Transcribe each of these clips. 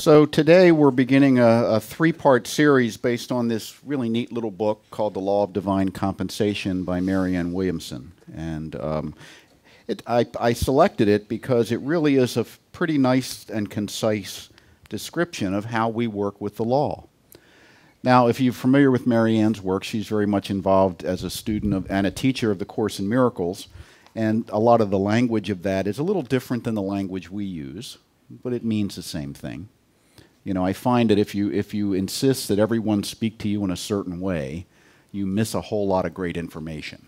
So today we're beginning a three-part series based on this really neat little book called The Law of Divine Compensation by Marianne Williamson. And I selected it because it really is a pretty nice and concise description of how we work with the law. Now, if you're familiar with Marianne's work, she's very much involved as a student of, and a teacher of the Course in Miracles, and a lot of the language of that is a little different than the language we use, but it means the same thing. You know, I find that if you insist that everyone speak to you in a certain way, you miss a whole lot of great information.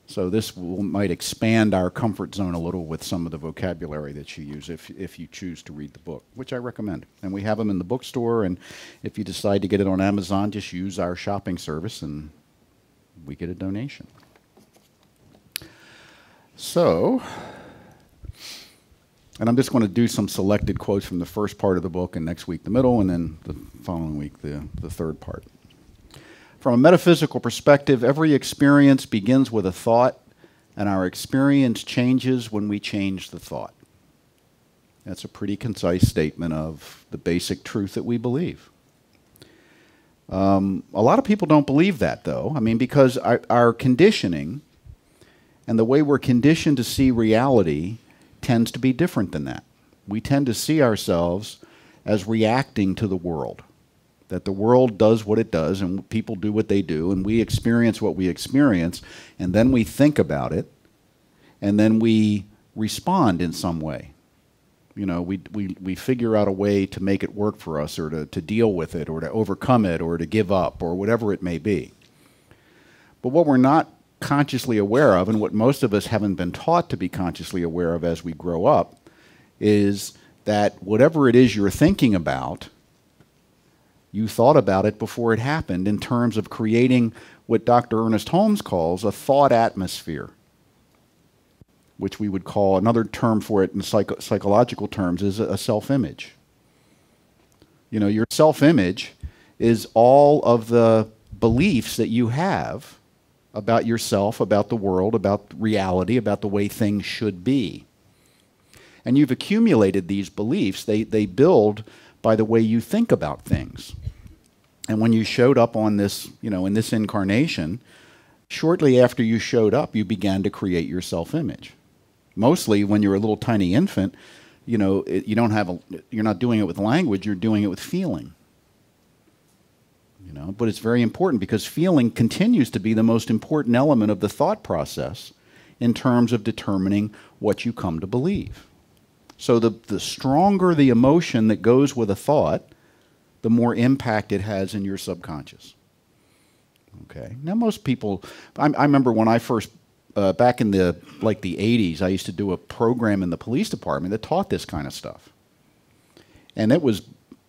So this might expand our comfort zone a little with some of the vocabulary that you use if you choose to read the book, which I recommend. And we have them in the bookstore, and if you decide to get it on Amazon, just use our shopping service and we get a donation. So, and I'm just going to do some selected quotes from the first part of the book, and next week the middle, and then the following week the third part. From a metaphysical perspective, every experience begins with a thought, and our experience changes when we change the thought. That's a pretty concise statement of the basic truth that we believe. A lot of people don't believe that, though. I mean, because our conditioning and the way we're conditioned to see reality tends to be different than that. We tend to see ourselves as reacting to the world, that the world does what it does and people do what they do and we experience what we experience, and then we think about it and then we respond in some way. You know, we figure out a way to make it work for us, or to deal with it, or to overcome it, or to give up, or whatever it may be. But what we're not consciously aware of, and what most of us haven't been taught to be consciously aware of as we grow up, is that whatever it is you're thinking about, you thought about it before it happened, in terms of creating what Dr. Ernest Holmes calls a thought atmosphere, which we would call, another term for it in psychological terms, is a self-image. You know, your self-image is all of the beliefs that you have about yourself, about the world, about reality, about the way things should be. And you've accumulated these beliefs. They build by the way you think about things. And when you showed up on this, you know, in this incarnation, shortly after you showed up, you began to create your self-image. Mostly when you're a little tiny infant, you know, you're not doing it with language, you're doing it with feeling. You know, but it's very important, because feeling continues to be the most important element of the thought process in terms of determining what you come to believe. So the stronger the emotion that goes with a thought, the more impact it has in your subconscious. Okay. Now most people, I remember when I first, back in the 80s, I used to do a program in the police department that taught this kind of stuff. And it was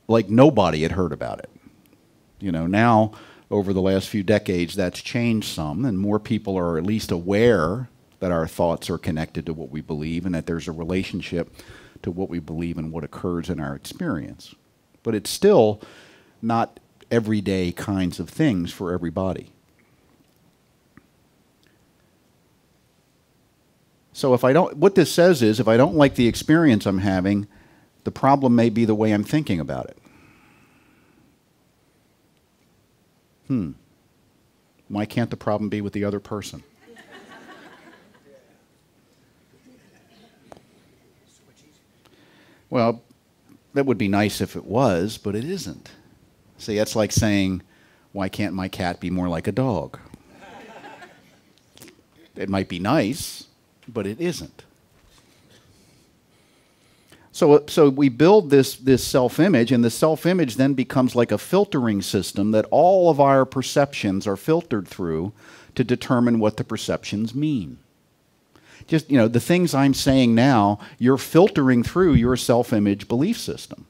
like nobody had heard about it. You know, now, over the last few decades, that's changed some, and more people are at least aware that our thoughts are connected to what we believe, and that there's a relationship to what we believe and what occurs in our experience. But it's still not everyday kinds of things for everybody. So what this says is, if I don't like the experience I'm having, the problem may be the way I'm thinking about it. Why can't the problem be with the other person? Well, that would be nice if it was, but it isn't. See, that's like saying, why can't my cat be more like a dog? It might be nice, but it isn't. So we build this self-image, and the self-image then becomes like a filtering system that all of our perceptions are filtered through to determine what the perceptions mean. Just, you know, the things I'm saying now, you're filtering through your self-image belief system.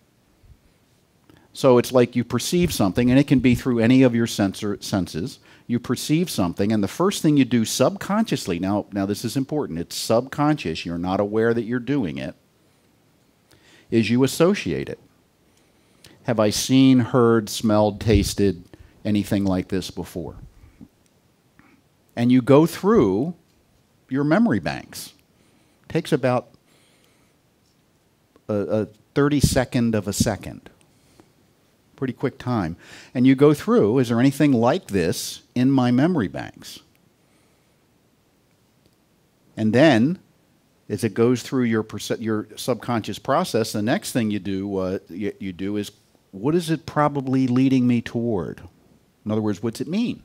So it's like you perceive something, and it can be through any of your senses. You perceive something, and the first thing you do subconsciously, now this is important, it's subconscious, you're not aware that you're doing it, is you associate it. Have I seen, heard, smelled, tasted anything like this before? And you go through your memory banks. It takes about a 32nd of a second. Pretty quick time. And you go through, is there anything like this in my memory banks? And then, as it goes through your subconscious process, the next thing you do, is, what is it probably leading me toward? In other words, what's it mean?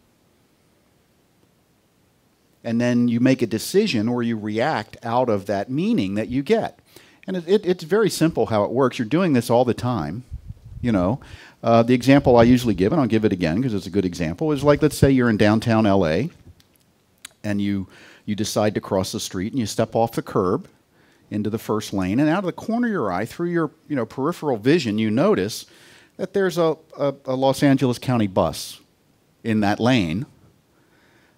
And then you make a decision or you react out of that meaning that you get. And it's very simple how it works. You're doing this all the time. You know, the example I usually give, and I'll give it again because it's a good example, is like, let's say you're in downtown LA and you decide to cross the street and you step off the curb into the first lane, and out of the corner of your eye, through your peripheral vision, you notice that there's a Los Angeles County bus in that lane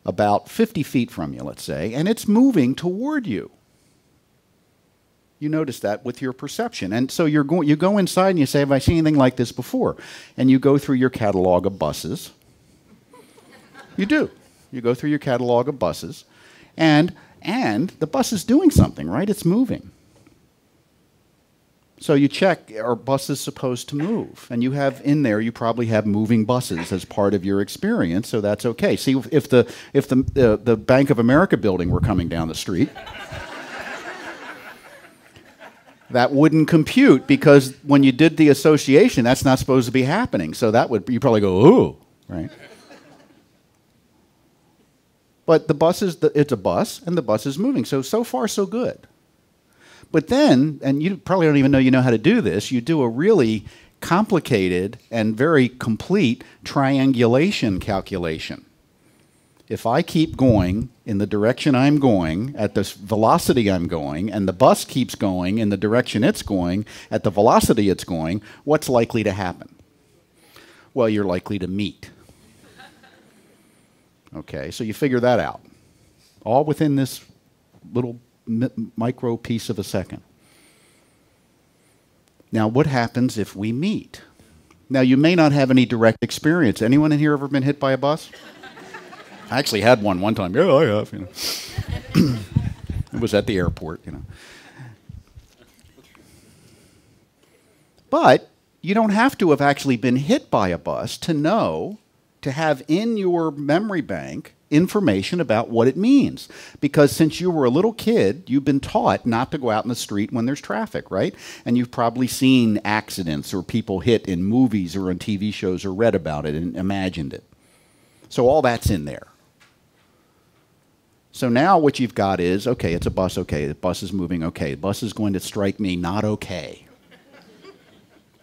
about 50 feet from you, let's say, and it's moving toward you. You notice that with your perception. And so you go inside and you say, have I seen anything like this before? And you go through your catalog of buses. You do. You go through your catalog of buses, and the bus is doing something, right? It's moving. So you check, are buses supposed to move? And you have in there, you probably have moving buses as part of your experience, so that's okay. See, if the Bank of America building were coming down the street, that wouldn't compute, because when you did the association, that's not supposed to be happening. So that would, you probably go, ooh, right? But the bus is, it's a bus, and the bus is moving. So far, so good. But then, and you probably don't even know you know how to do this, you do a really complicated and very complete triangulation calculation. If I keep going in the direction I'm going, at the velocity I'm going, and the bus keeps going in the direction it's going, at the velocity it's going, what's likely to happen? Well, you're likely to meet. Okay, so you figure that out. All within this little micro piece of a second. Now, what happens if we meet? Now, you may not have any direct experience. Anyone in here ever been hit by a bus? I actually had one time. Yeah, I have. You know. It was at the airport. You know. But you don't have to have actually been hit by a bus to know, to have in your memory bank information about what it means. Because since you were a little kid, you've been taught not to go out in the street when there's traffic, right? And you've probably seen accidents or people hit in movies or on TV shows or read about it and imagined it. So all that's in there. So now what you've got is, okay, it's a bus, okay, the bus is moving, okay, the bus is going to strike me not okay.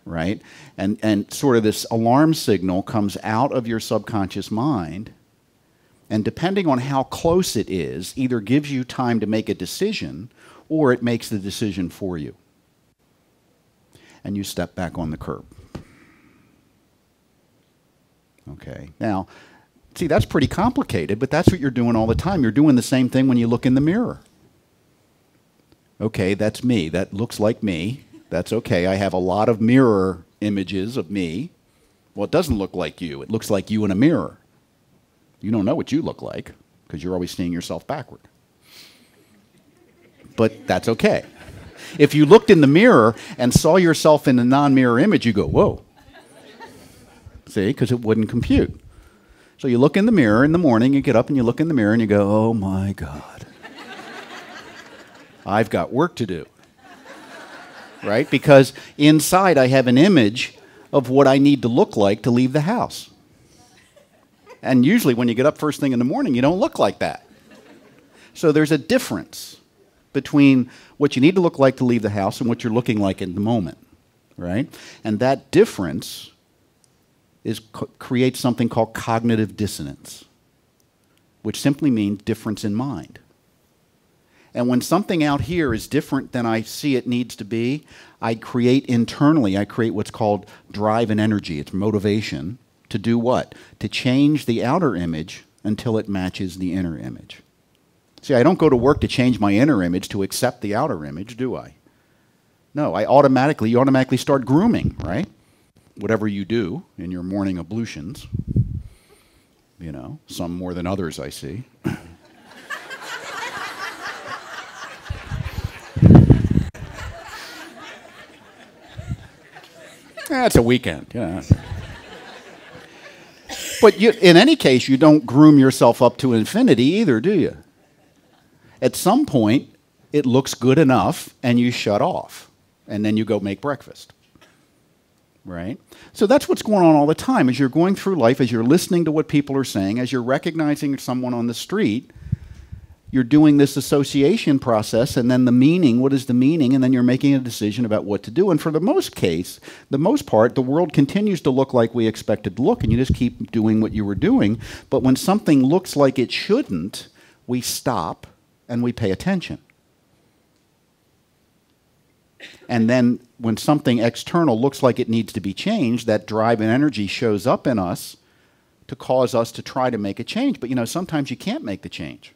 Right? And sort of this alarm signal comes out of your subconscious mind, and depending on how close it is, either gives you time to make a decision or it makes the decision for you. And you step back on the curb. Okay. Now, see, that's pretty complicated, but that's what you're doing all the time. You're doing the same thing when you look in the mirror. Okay, that's me. That looks like me. That's okay. I have a lot of mirror images of me. Well, it doesn't look like you. It looks like you in a mirror. You don't know what you look like because you're always seeing yourself backward. But that's okay. If you looked in the mirror and saw yourself in a non-mirror image, you go, whoa. See, because it wouldn't compute. So you look in the mirror in the morning, you get up and you look in the mirror and you go, oh my God. I've got work to do. Right? Because inside I have an image of what I need to look like to leave the house. And usually when you get up first thing in the morning, you don't look like that. So there's a difference between what you need to look like to leave the house and what you're looking like in the moment. Right? And that difference creates something called cognitive dissonance, which simply means difference in mind. And when something out here is different than I see it needs to be, I create internally, I create what's called drive and energy. It's motivation to do what? To change the outer image until it matches the inner image. See, I don't go to work to change my inner image to accept the outer image, do I? No, you automatically start grooming, right? Whatever you do in your morning ablutions. You know, some more than others I see. it's a weekend. Yeah. But in any case, you don't groom yourself up to infinity either, do you? At some point, it looks good enough, and you shut off. And then you go make breakfast. Right? So that's what's going on all the time. As you're going through life, as you're listening to what people are saying, as you're recognizing someone on the street, you're doing this association process, and then the meaning, what is the meaning? And then you're making a decision about what to do. And for the most part, the world continues to look like we expect it to look, and you just keep doing what you were doing. But when something looks like it shouldn't, we stop and we pay attention. And then when something external looks like it needs to be changed, that drive and energy shows up in us to cause us to try to make a change. But sometimes you can't make the change.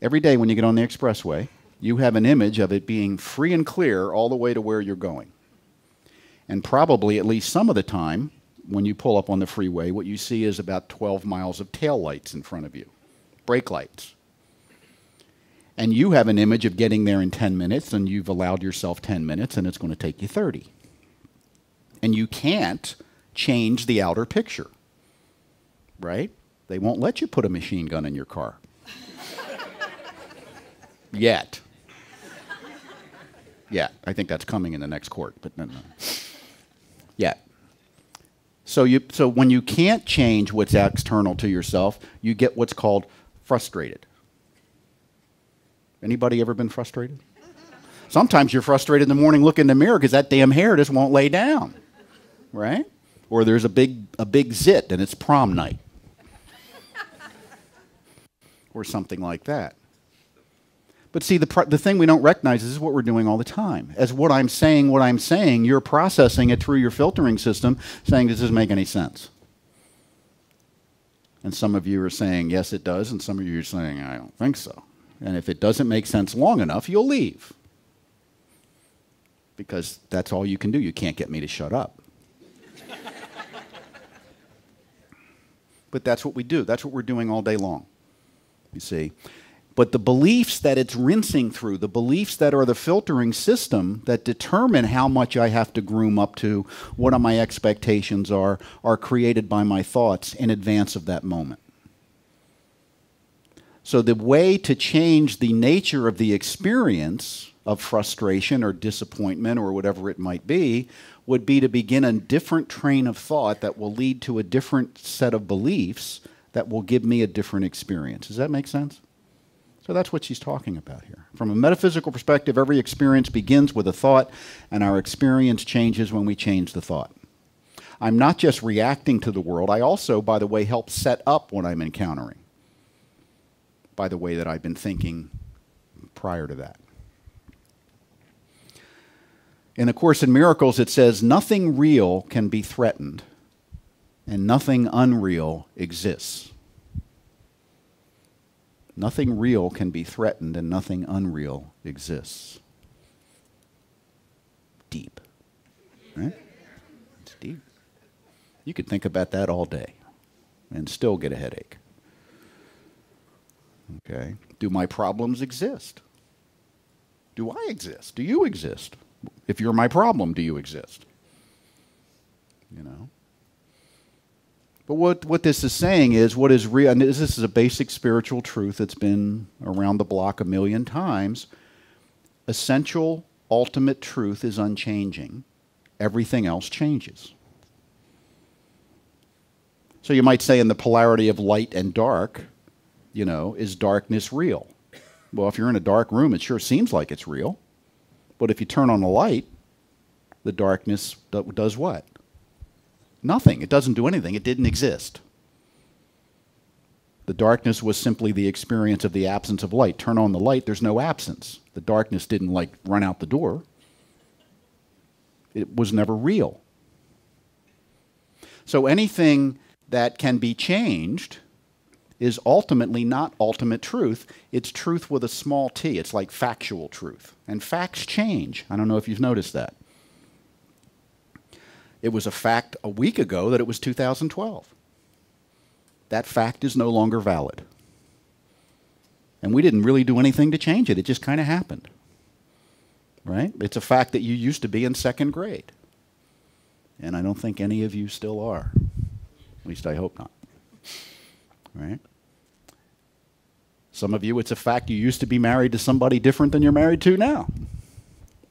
Every day when you get on the expressway, you have an image of it being free and clear all the way to where you're going. And probably at least some of the time, when you pull up on the freeway, what you see is about 12 miles of tail lights in front of you, brake lights. And you have an image of getting there in 10 minutes, and you've allowed yourself 10 minutes, and it's going to take you 30. And you can't change the outer picture, right? They won't let you put a machine gun in your car. Yet. Yeah, I think that's coming in the next court, but no. Yet. So when you can't change what's external to yourself, you get what's called frustrated. Anybody ever been frustrated? Sometimes you're frustrated in the morning, look in the mirror because that damn hair just won't lay down, right? Or there's a big zit and it's prom night. Or something like that. But see, the thing we don't recognize is what we're doing all the time. As what I'm saying, you're processing it through your filtering system, saying, does this make any sense? And some of you are saying, yes, it does, and some of you are saying, I don't think so. And if it doesn't make sense long enough, you'll leave. Because that's all you can do. You can't get me to shut up. But that's what we do. That's what we're doing all day long, you see. But the beliefs that it's rinsing through, the beliefs that are the filtering system that determine how much I have to groom up to, what my expectations are created by my thoughts in advance of that moment. So the way to change the nature of the experience of frustration or disappointment or whatever it might be would be to begin a different train of thought that will lead to a different set of beliefs that will give me a different experience. Does that make sense? So that's what she's talking about here. From a metaphysical perspective, every experience begins with a thought, and our experience changes when we change the thought. I'm not just reacting to the world. I also, by the way, help set up what I'm encountering by the way that I've been thinking prior to that. In A Course in Miracles, it says, nothing real can be threatened, and nothing unreal exists. Nothing real can be threatened, and nothing unreal exists. Deep. Right? It's deep. You could think about that all day and still get a headache. Okay. Do my problems exist? Do I exist? Do you exist? If you're my problem, do you exist? You know? But what this is saying is what is real, and this is a basic spiritual truth that's been around the block a million times. Essential, ultimate truth is unchanging. Everything else changes. So you might say in the polarity of light and dark, you know, is darkness real? Well, if you're in a dark room, it sure seems like it's real. But if you turn on the light, the darkness does what? Nothing. It doesn't do anything. It didn't exist. The darkness was simply the experience of the absence of light. Turn on the light, there's no absence. The darkness didn't, like, run out the door. It was never real. So anything that can be changed is ultimately not ultimate truth. It's truth with a small t. It's like factual truth. And facts change. I don't know if you've noticed that. It was a fact a week ago that it was 2012. That fact is no longer valid. And we didn't really do anything to change it. It just kind of happened. Right? It's a fact that you used to be in second grade. And I don't think any of you still are. At least I hope not. Right? Some of you, it's a fact you used to be married to somebody different than you're married to now.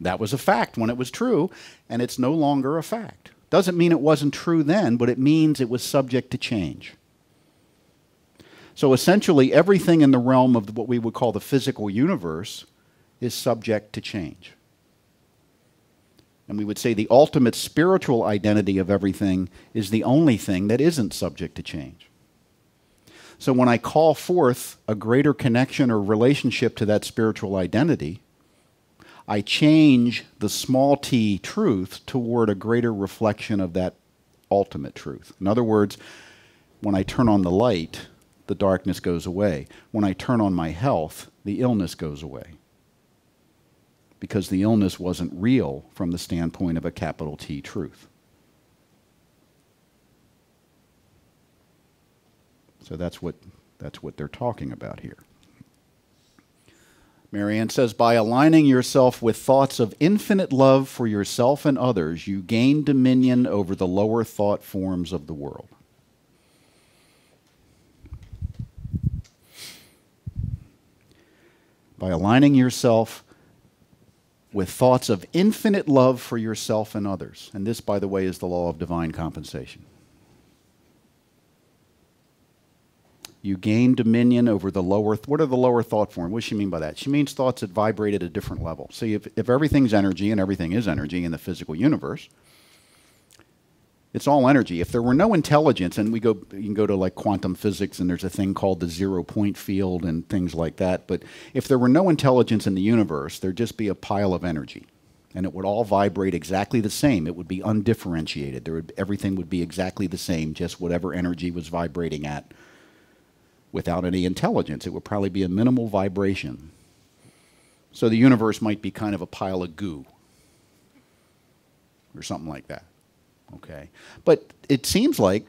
That was a fact when it was true, and it's no longer a fact. Doesn't mean it wasn't true then, but it means it was subject to change. So essentially, everything in the realm of what we would call the physical universe is subject to change. And we would say the ultimate spiritual identity of everything is the only thing that isn't subject to change. So when I call forth a greater connection or relationship to that spiritual identity, I change the small t truth toward a greater reflection of that ultimate truth. In other words, when I turn on the light, the darkness goes away. When I turn on my health, the illness goes away. Because the illness wasn't real from the standpoint of a capital T truth. So that's what they're talking about here. Marianne says, by aligning yourself with thoughts of infinite love for yourself and others, you gain dominion over the lower thought forms of the world. By aligning yourself with thoughts of infinite love for yourself and others. And this, by the way, is the law of divine compensation. You gain dominion over the lower... What are the lower thought forms? What does she mean by that? She means thoughts that vibrate at a different level. See, if everything's energy, and everything is energy in the physical universe, it's all energy. If there were no intelligence, and you can go to like quantum physics, and there's a thing called the zero-point field and things like that, but if there were no intelligence in the universe, there'd just be a pile of energy. And it would all vibrate exactly the same. It would be undifferentiated. Everything would be exactly the same, just whatever energy was vibrating at. Without any intelligence, it would probably be a minimal vibration. So the universe might be kind of a pile of goo or something like that. Okay, but it seems like,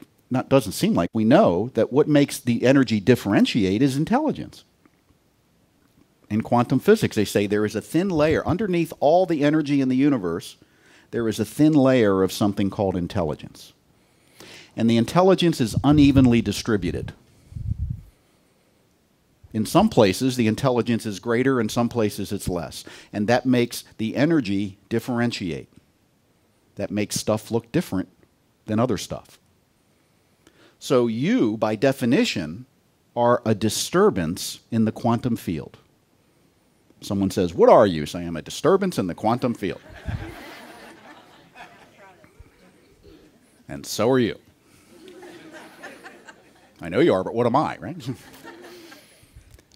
doesn't seem like, we know that what makes the energy differentiate is intelligence. In quantum physics, they say there is a thin layer underneath all the energy in the universe. There is a thin layer of something called intelligence, and the intelligence is unevenly distributed. In some places, the intelligence is greater, in some places it's less. And that makes the energy differentiate. That makes stuff look different than other stuff. So you, by definition, are a disturbance in the quantum field. Someone says, what are you? Say, I'm a disturbance in the quantum field. And so are you. I know you are, but what am I, right?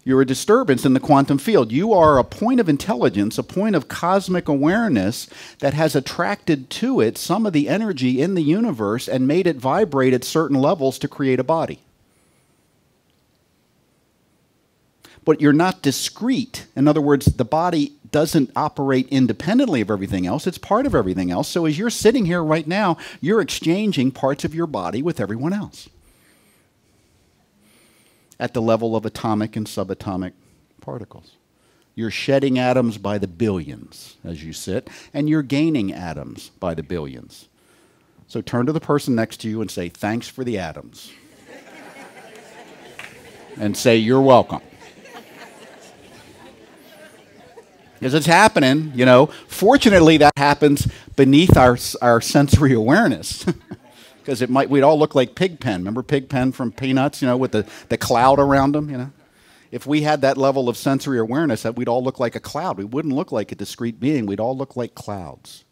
You're a disturbance in the quantum field. You are a point of intelligence, a point of cosmic awareness that has attracted to it some of the energy in the universe and made it vibrate at certain levels to create a body. But you're not discrete. In other words, the body doesn't operate independently of everything else. It's part of everything else. So as you're sitting here right now, you're exchanging parts of your body with everyone else. At the level of atomic and subatomic particles. You're shedding atoms by the billions as you sit, and you're gaining atoms by the billions. So turn to the person next to you and say, thanks for the atoms. And say, you're welcome. Because it's happening, you know. Fortunately, that happens beneath our sensory awareness. Because we'd all look like Pigpen. Remember Pigpen from Peanuts, you know, with the cloud around him, you know? If we had that level of sensory awareness, that we'd all look like a cloud. We wouldn't look like a discrete being. We'd all look like clouds.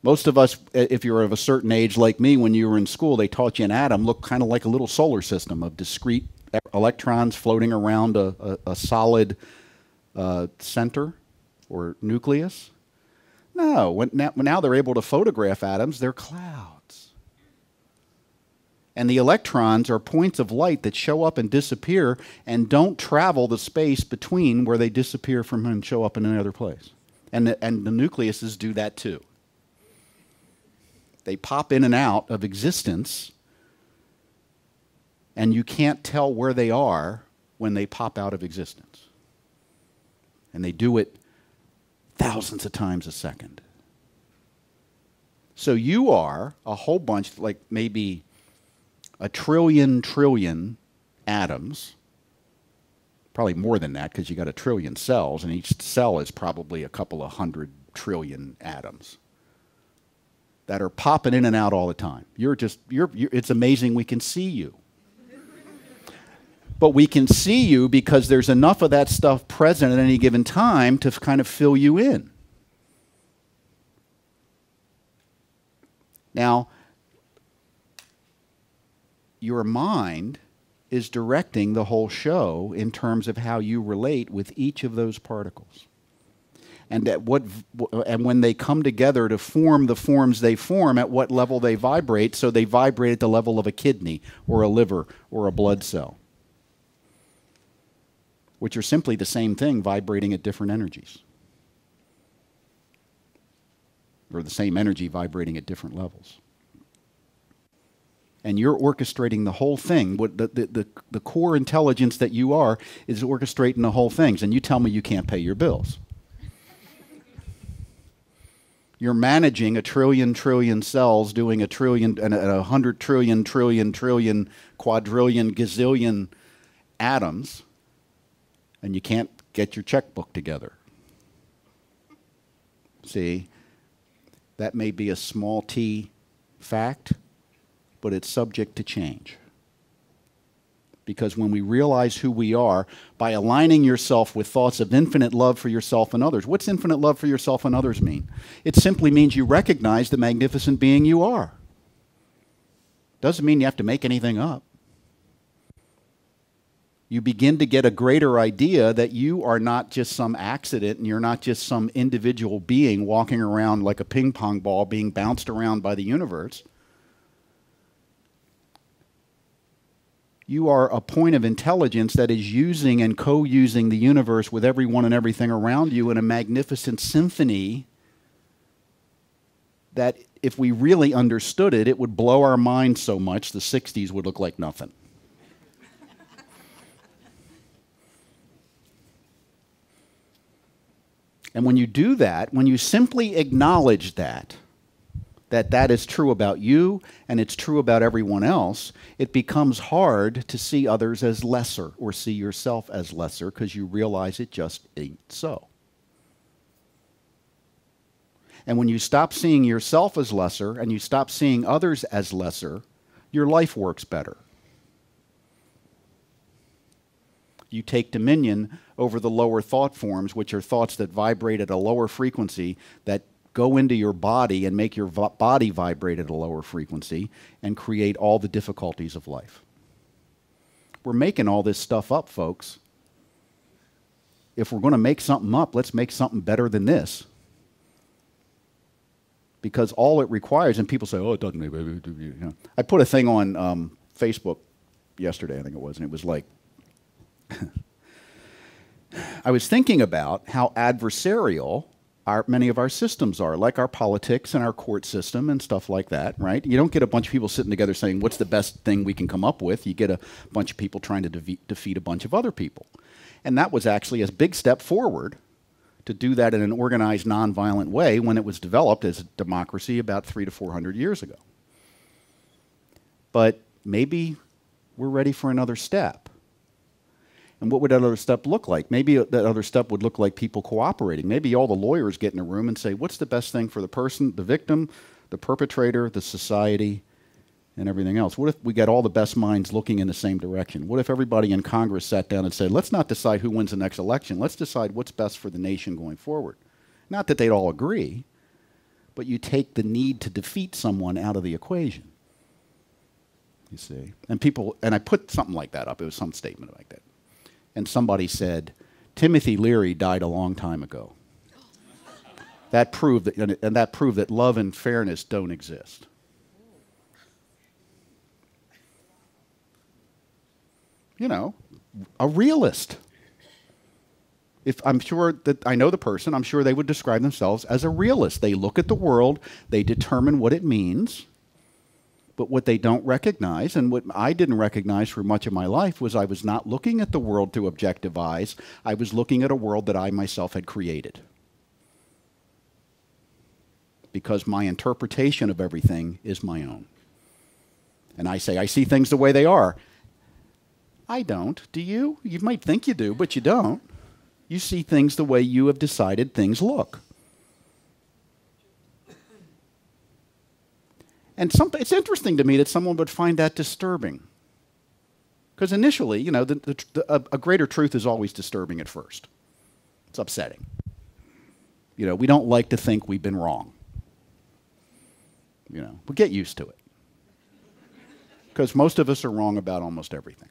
Most of us, if you're of a certain age like me, when you were in school, they taught you an atom looked kind of like a little solar system of discrete electrons floating around a solid center or nucleus. No, now they're able to photograph atoms, they're clouds. And the electrons are points of light that show up and disappear and don't travel the space between where they disappear from and show up in another place. And the nucleuses do that too. They pop in and out of existence, and you can't tell where they are when they pop out of existence. And they do it thousands of times a second. So you are a whole bunch, like maybe a trillion atoms, probably more than that because you got a trillion cells, and each cell is probably a couple of 100 trillion atoms that are popping in and out all the time. It's amazing we can see you. But we can see you because there's enough of that stuff present at any given time to kind of fill you in. Now, your mind is directing the whole show in terms of how you relate with each of those particles. And when they come together to form the forms they form, at what level they vibrate, so they vibrate at the level of a kidney or a liver or a blood cell, which are simply the same thing vibrating at different energies, or the same energy vibrating at different levels. And you're orchestrating the whole thing. The core intelligence that you are is orchestrating the whole things. And you tell me you can't pay your bills. You're managing a trillion cells, doing a trillion and 100 trillion quadrillion gazillion atoms, and you can't get your checkbook together. See, that may be a small t fact, but it's subject to change. Because when we realize who we are, by aligning yourself with thoughts of infinite love for yourself and others, what's infinite love for yourself and others mean? It simply means you recognize the magnificent being you are. Doesn't mean you have to make anything up. You begin to get a greater idea that you are not just some accident and you're not just some individual being walking around like a ping pong ball being bounced around by the universe. You are a point of intelligence that is using and co-using the universe with everyone and everything around you in a magnificent symphony that if we really understood it, it would blow our minds so much the 60s would look like nothing. And when you do that, when you simply acknowledge that is true about you and it's true about everyone else, it becomes hard to see others as lesser or see yourself as lesser because you realize it just ain't so. And when you stop seeing yourself as lesser and you stop seeing others as lesser, your life works better. You take dominion over the lower thought forms, which are thoughts that vibrate at a lower frequency, that go into your body and make your body vibrate at a lower frequency and create all the difficulties of life. We're making all this stuff up, folks. If we're going to make something up, let's make something better than this. Because all it requires, and people say, oh, it doesn't. You know. I put a thing on Facebook yesterday, I think it was, and it was like, I was thinking about how adversarial many of our systems are, like our politics and our court system and stuff like that, right? You don't get a bunch of people sitting together saying, what's the best thing we can come up with? You get a bunch of people trying to defeat a bunch of other people. And that was actually a big step forward to do that in an organized, nonviolent way when it was developed as a democracy about 300 to 400 years ago. But maybe we're ready for another step. And what would that other step look like? Maybe that other step would look like people cooperating. Maybe all the lawyers get in a room and say, what's the best thing for the person, the victim, the perpetrator, the society, and everything else? What if we got all the best minds looking in the same direction? What if everybody in Congress sat down and said, let's not decide who wins the next election. Let's decide what's best for the nation going forward. Not that they'd all agree, but you take the need to defeat someone out of the equation. You see? And I put something like that up. It was some statement like that. And somebody said, Timothy Leary died a long time ago. That proved that love and fairness don't exist. You know, a realist. If I'm sure that I know the person, I'm sure they would describe themselves as a realist. They look at the world, they determine what it means. But what they don't recognize, and what I didn't recognize for much of my life, was I was not looking at the world through objective eyes. I was looking at a world that I myself had created. because my interpretation of everything is my own. And I say, I see things the way they are. I don't. Do you? You might think you do, but you don't. You see things the way you have decided things look. And it's interesting to me that someone would find that disturbing. Because initially, you know, a greater truth is always disturbing at first. It's upsetting. You know, we don't like to think we've been wrong. You know, but get used to it. Because most of us are wrong about almost everything.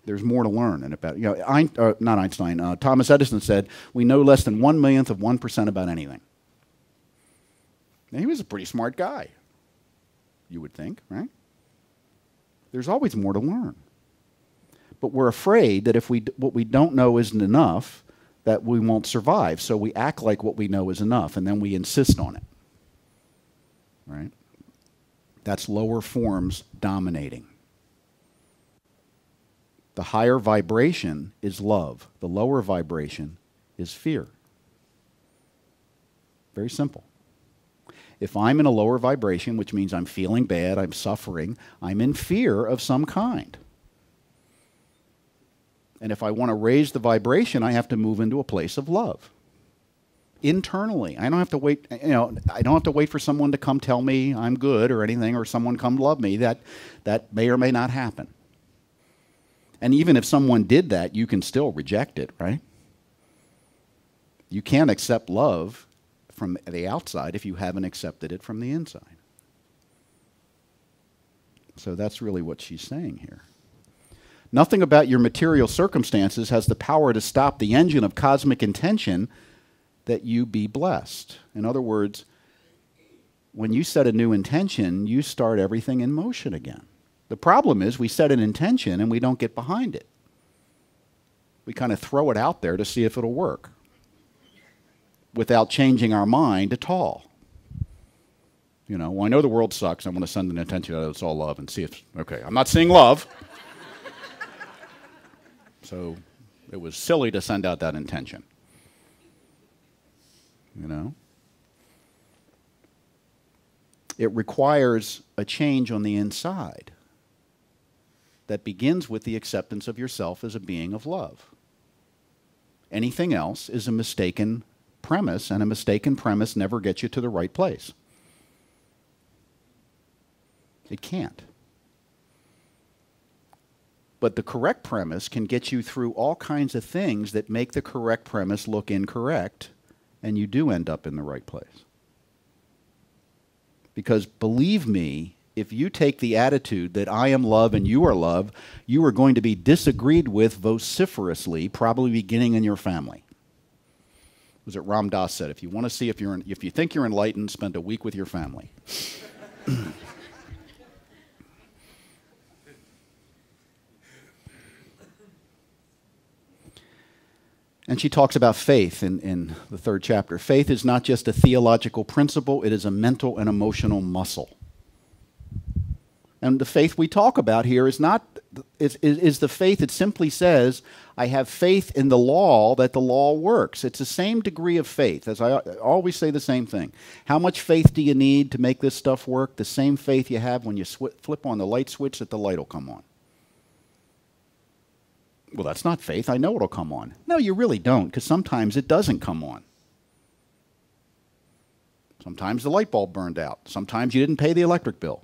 There's more to learn. And about, you know, not Einstein, Thomas Edison said, we know less than 1/1,000,000 of 1% about anything. Now, he was a pretty smart guy, you would think, right? There's always more to learn. But we're afraid that if what we don't know isn't enough, that we won't survive. So we act like what we know is enough, and then we insist on it, right? That's lower forms dominating. The higher vibration is love. The lower vibration is fear. Very simple. If I'm in a lower vibration, which means I'm feeling bad, I'm suffering, I'm in fear of some kind. And if I want to raise the vibration, I have to move into a place of love. Internally. I don't have to wait, you know, I don't have to wait for someone to come tell me I'm good or anything, or someone come love me. That may or may not happen. And even if someone did that, you can still reject it, right? You can't accept love from the outside if you haven't accepted it from the inside. So that's really what she's saying here. Nothing about your material circumstances has the power to stop the engine of cosmic intention that you be blessed. In other words, when you set a new intention, you start everything in motion again. The problem is we set an intention and we don't get behind it. We kind of throw it out there to see if it'll work, without changing our mind at all. You know, well, I know the world sucks. I'm going to send an intention out of it's all love and see if, okay, I'm not seeing love. So it was silly to send out that intention. You know? It requires a change on the inside that begins with the acceptance of yourself as a being of love. Anything else is a mistaken premise, and a mistaken premise never gets you to the right place. It can't. But the correct premise can get you through all kinds of things that make the correct premise look incorrect, and you do end up in the right place. Because believe me, if you take the attitude that I am love and you are love, you are going to be disagreed with vociferously, probably beginning in your family. Was it Ram Dass said, if you want to see if you think you're enlightened, spend a week with your family. And she talks about faith in the 3rd chapter. Faith is not just a theological principle, it is a mental and emotional muscle. And the faith we talk about here is the faith that simply says, I have faith in the law, that the law works. It's the same degree of faith, as I always say the same thing. How much faith do you need to make this stuff work? The same faith you have when you flip on the light switch that the light will come on. Well, that's not faith. I know it'll come on. No, you really don't, because sometimes it doesn't come on. Sometimes the light bulb burned out. Sometimes you didn't pay the electric bill.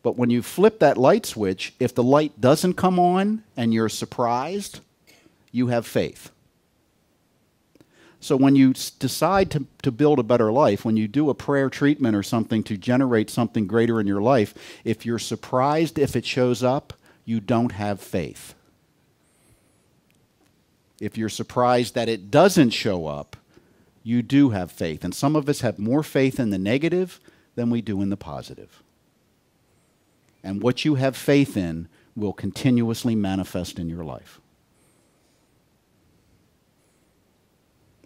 But when you flip that light switch, if the light doesn't come on and you're surprised, you have faith. So when you decide to build a better life, when you do a prayer treatment or something to generate something greater in your life, if you're surprised if it shows up, you don't have faith. If you're surprised that it doesn't show up, you do have faith. And some of us have more faith in the negative than we do in the positive. And what you have faith in will continuously manifest in your life.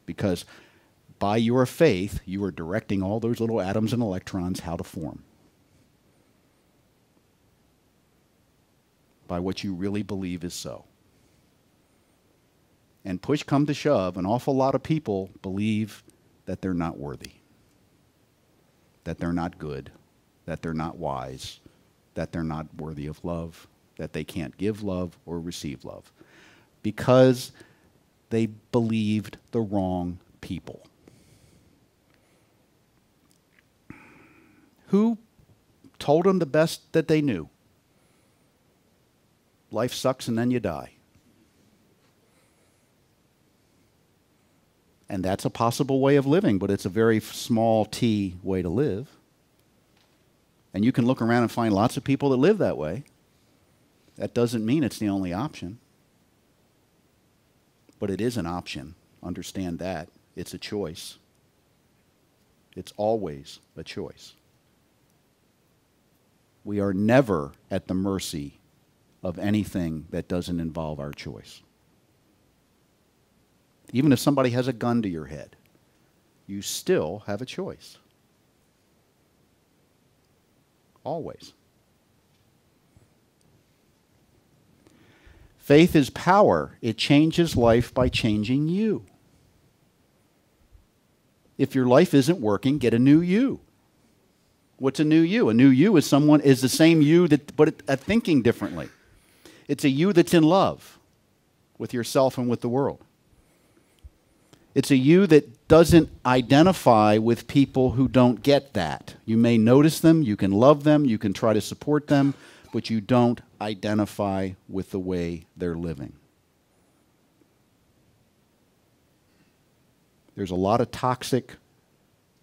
Because by your faith, you are directing all those little atoms and electrons how to form. By what you really believe is so. And push come to shove, an awful lot of people believe that they're not worthy, that they're not good, that they're not wise, that they're not worthy of love, that they can't give love or receive love, because they believed the wrong people. Who told them the best that they knew? Life sucks and then you die. And that's a possible way of living, but it's a very small t way to live. And you can look around and find lots of people that live that way. That doesn't mean it's the only option. But it is an option. Understand that. It's a choice. It's always a choice. We are never at the mercy of anything that doesn't involve our choice. Even if somebody has a gun to your head, you still have a choice. Always. Faith is power. It changes life by changing you. If your life isn't working, get a new you. What's a new you? A new you is the same you but thinking differently. It's a you that's in love with yourself and with the world. It's a you that doesn't identify with people who don't get that. You may notice them, you can love them, you can try to support them, but you don't identify with the way they're living. There's a lot of toxic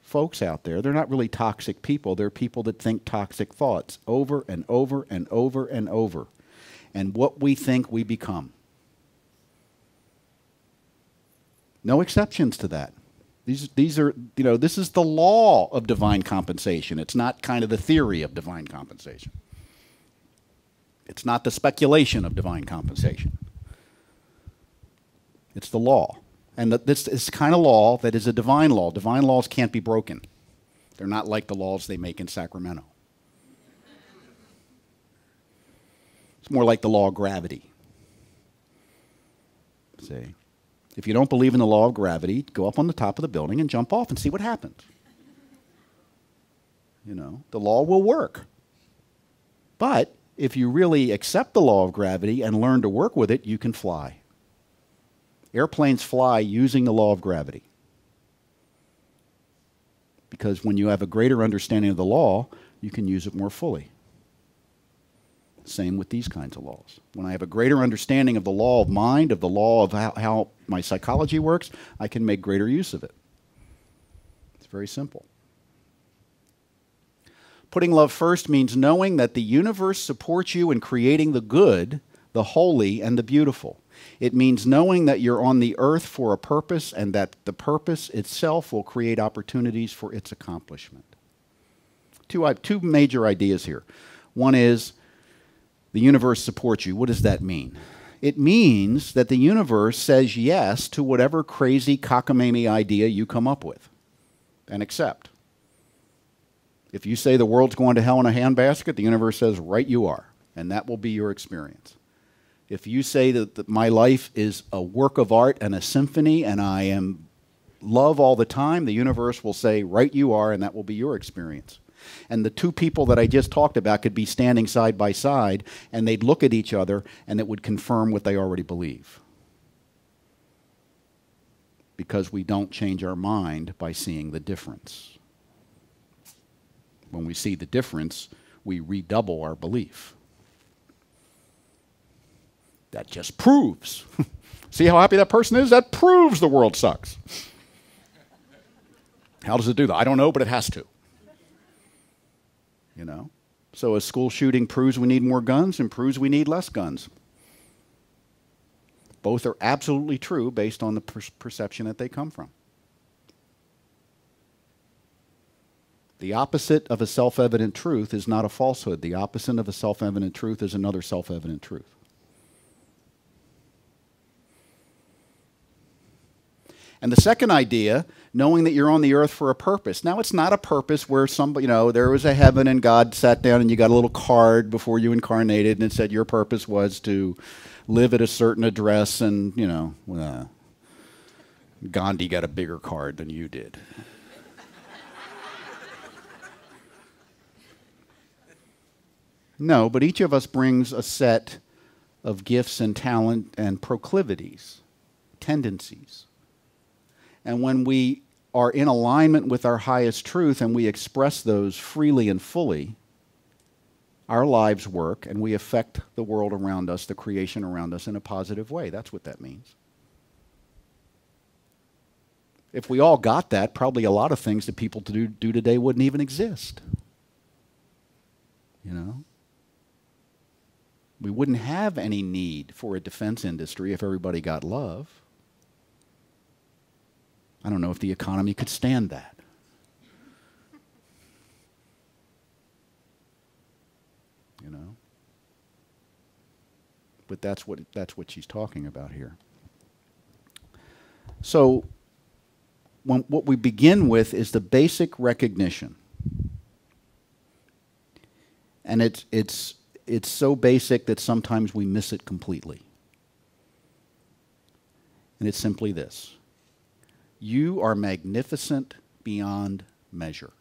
folks out there. They're not really toxic people. They're people that think toxic thoughts over and over and over and over. And what we think, we become. No exceptions to that. These are, this is the law of divine compensation. It's not kind of the theory of divine compensation. It's not the speculation of divine compensation. It's the law. And this is kind of law that is a divine law. Divine laws can't be broken. They're not like the laws they make in Sacramento. It's more like the law of gravity. See? If you don't believe in the law of gravity, go up on the top of the building and jump off and see what happens. The law will work. But if you really accept the law of gravity and learn to work with it, you can fly. Airplanes fly using the law of gravity. Because when you have a greater understanding of the law, you can use it more fully. Same with these kinds of laws. When I have a greater understanding of the law of mind, of the law of how my psychology works, I can make greater use of it. It's very simple. Putting love first means knowing that the universe supports you in creating the good, the holy, and the beautiful. It means knowing that you're on the earth for a purpose and that the purpose itself will create opportunities for its accomplishment. Two major ideas here. One is the universe supports you. What does that mean? It means that the universe says yes to whatever crazy cockamamie idea you come up with and accept. If you say the world's going to hell in a handbasket, the universe says, right you are, and that will be your experience. If you say that my life is a work of art and a symphony and I am love all the time, the universe will say, right you are, and that will be your experience. And the two people that I just talked about could be standing side by side, and they'd look at each other, and it would confirm what they already believe. Because we don't change our mind by seeing the difference. When we see the difference, we redouble our belief. That just proves. See how happy that person is? That proves the world sucks. How does it do that? I don't know, but it has to. So a school shooting proves we need more guns and proves we need less guns. Both are absolutely true based on the perception that they come from. The opposite of a self-evident truth is not a falsehood. The opposite of a self-evident truth is another self-evident truth. And the second idea, knowing that you're on the earth for a purpose. Now, it's not a purpose where somebody, there was a heaven and God sat down and you got a little card before you incarnated and it said your purpose was to live at a certain address and, Gandhi got a bigger card than you did. No, but each of us brings a set of gifts and talent and proclivities, tendencies. And when we are in alignment with our highest truth and we express those freely and fully, our lives work and we affect the world around us, the creation around us, in a positive way. That's what that means. If we all got that, probably a lot of things that people do today wouldn't even exist. You know? We wouldn't have any need for a defense industry if everybody got love. I don't know if the economy could stand that. You know? But that's what she's talking about here. So what we begin with is the basic recognition. And it's so basic that sometimes we miss it completely. And it's simply this. You are magnificent beyond measure.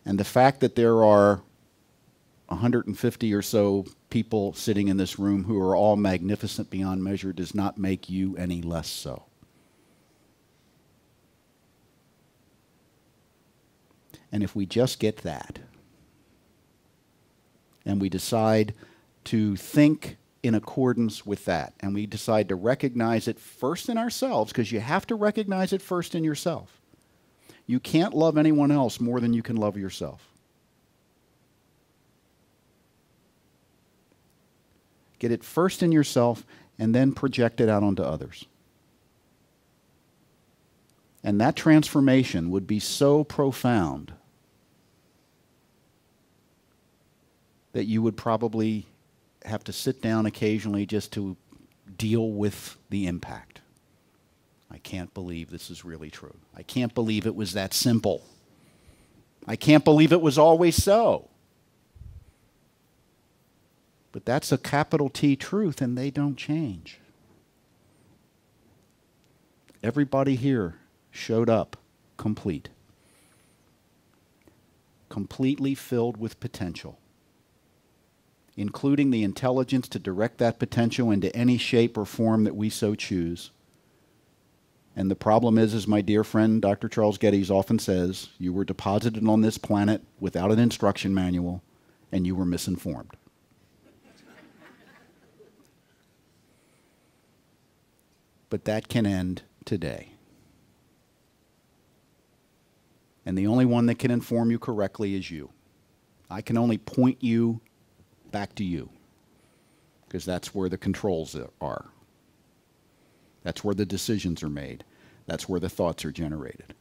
And the fact that there are 150 or so people sitting in this room who are all magnificent beyond measure does not make you any less so. And if we just get that, and we decide to think in accordance with that, and we decide to recognize it first in ourselves, because you have to recognize it first in yourself. You can't love anyone else more than you can love yourself. Get it first in yourself, and then project it out onto others. And that transformation would be so profound that you would probably have to sit down occasionally just to deal with the impact. I can't believe this is really true. I can't believe it was that simple. I can't believe it was always so. But that's a capital T truth, and they don't change. Everybody here showed up complete. Completely filled with potential, including the intelligence to direct that potential into any shape or form that we so choose. And the problem is, as my dear friend Dr. Charles Geddes often says, you were deposited on this planet without an instruction manual, and you were misinformed. But that can end today. And the only one that can inform you correctly is you. I can only point you back to you, because that's where the controls are. That's where the decisions are made. That's where the thoughts are generated.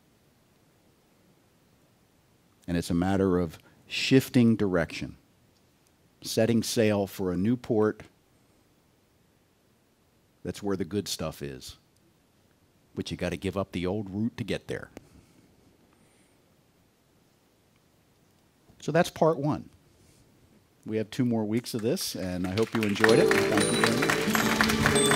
And it's a matter of shifting direction, setting sail for a new port. That's where the good stuff is. But you got to give up the old route to get there. So that's part one. We have 2 more weeks of this, and I hope you enjoyed it. Thank you very much.